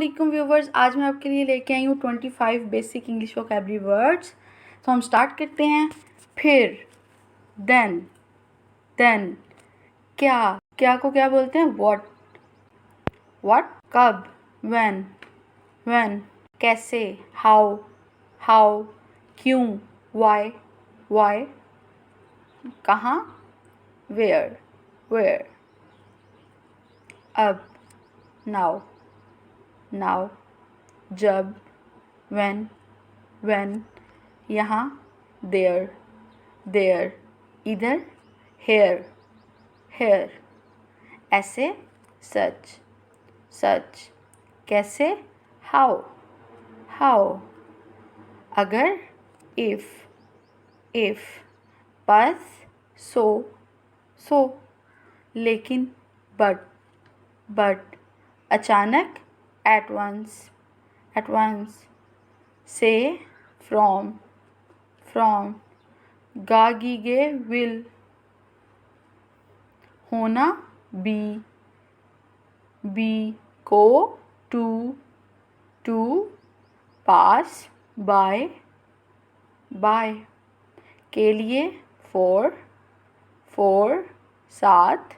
वालेकुम व्यूवर्स, आज मैं आपके लिए लेके आई हूँ 25 बेसिक इंग्लिश वोकैबुलरी वर्ड्स। तो हम स्टार्ट करते हैं। फिर, देन, क्या को क्या बोलते हैं? व्हाट, कब, व्हेन, कैसे, हाउ, क्यों, व्हाई, कहाँ, वेयर, अब, नाउ, जब, when, यहाँ, there, इधर, here, ऐसे, सच, कैसे, how, अगर, if, बस, so, लेकिन, but, अचानक, at once, से, from, गा गीगे, will, होना, be, को, to, pass, by, के लिए, for, साथ,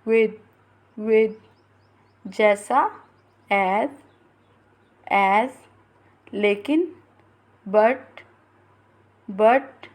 with, जैसा, as, लेकिन, but,